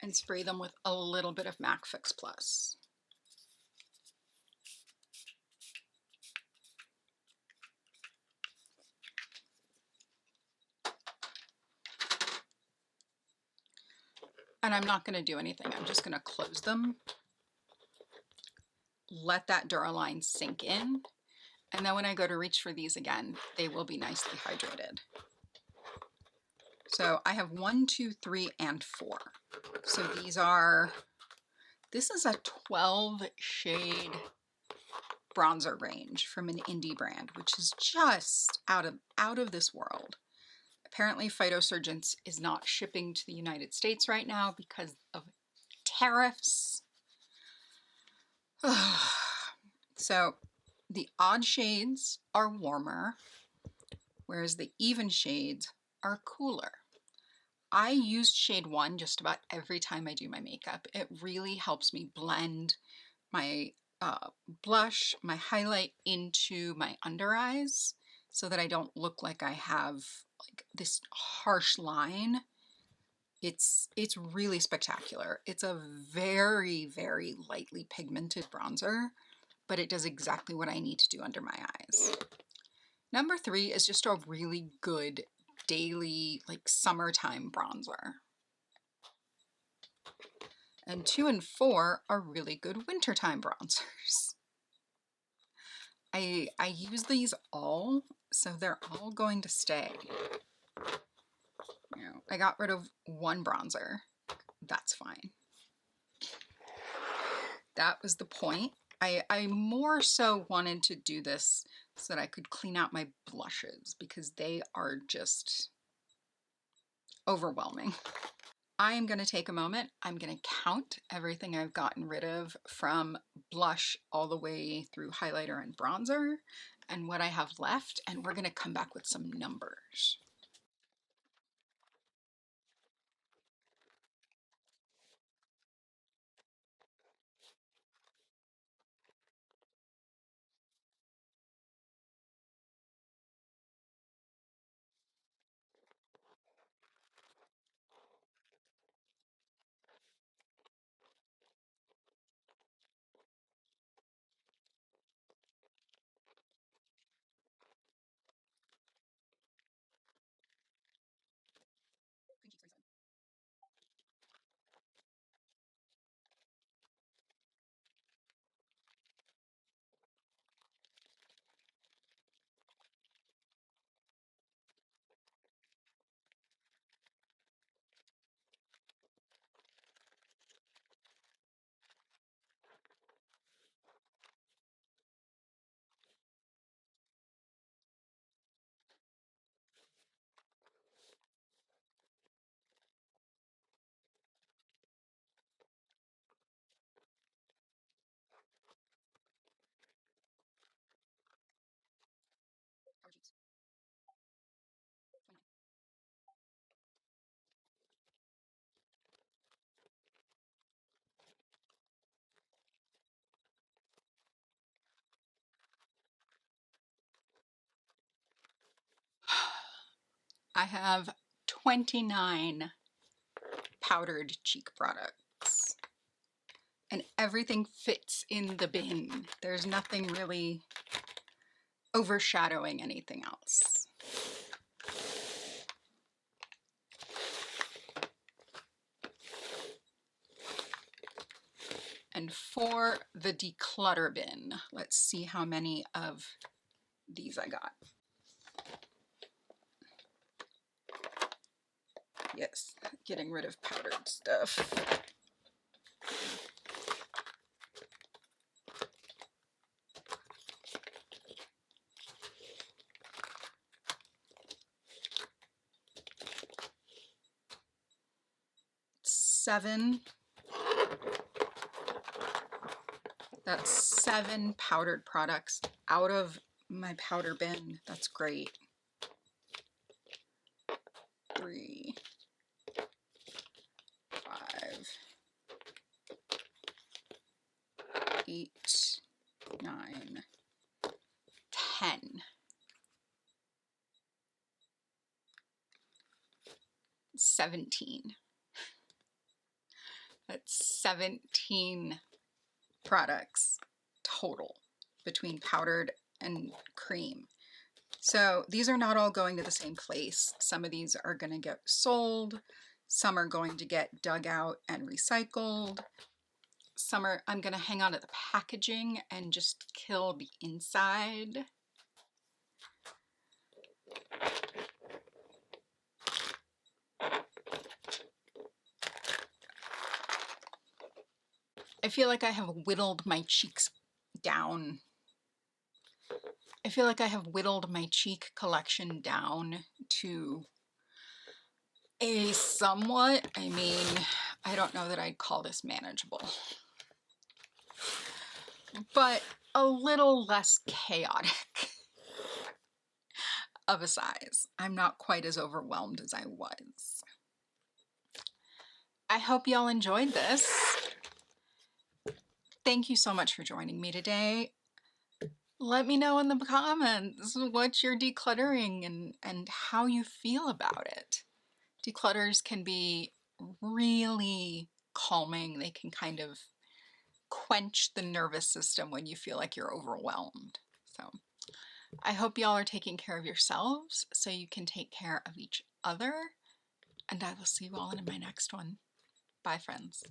And spray them with a little bit of MAC Fix Plus. And I'm not going to do anything. I'm just going to close them, let that Duraline sink in, and then when I go to reach for these again, they will be nicely hydrated. So I have 1, 2, 3, and 4. So this is a 12 shade bronzer range from an indie brand, which is just out of this world. Apparently Phytosurgeons is not shipping to the United States right now because of tariffs. So the odd shades are warmer, whereas the even shades are cooler. I use shade 1 just about every time I do my makeup. It really helps me blend my blush, my highlight into my under eyes so that I don't look like I have like this harsh line. It's really spectacular. It's a very, very lightly pigmented bronzer, but it does exactly what I need to do under my eyes. Number 3 is just a really good daily, like summertime bronzer. And 2 and 4 are really good wintertime bronzers. I use these all, so they're all going to stay. You know, I got rid of one bronzer. That's fine. That was the point. I more so wanted to do this so that I could clean out my blushes because they are just overwhelming. I am going to take a moment. I'm going to count everything I've gotten rid of from blush all the way through highlighter and bronzer and what I have left, and we're going to come back with some numbers. I have 29 powdered cheek products, and everything fits in the bin. There's nothing really overshadowing anything else. And for the declutter bin, let's see how many of these I got. Yes, getting rid of powdered stuff. Seven. That's 7 powdered products out of my powder bin. That's great. 3, 5, 8, 9, 10. 17. That's 17 products total between powdered and cream. So these are not all going to the same place. Some of these are going to get sold. Some are going to get dug out and recycled. Some are, I'm going to hang on to the packaging and just kill the inside. I feel like I have whittled my cheeks down. I feel like I have whittled my cheek collection down to a somewhat, I mean, I don't know that I'd call this manageable, but a little less chaotic of a size. I'm not quite as overwhelmed as I was. I hope y'all enjoyed this. Thank you so much for joining me today. Let me know in the comments what you're decluttering and how you feel about it. Declutters can be really calming. They can kind of quench the nervous system when you feel like you're overwhelmed. So I hope y'all are taking care of yourselves so you can take care of each other. And I will see you all in my next one. Bye, friends.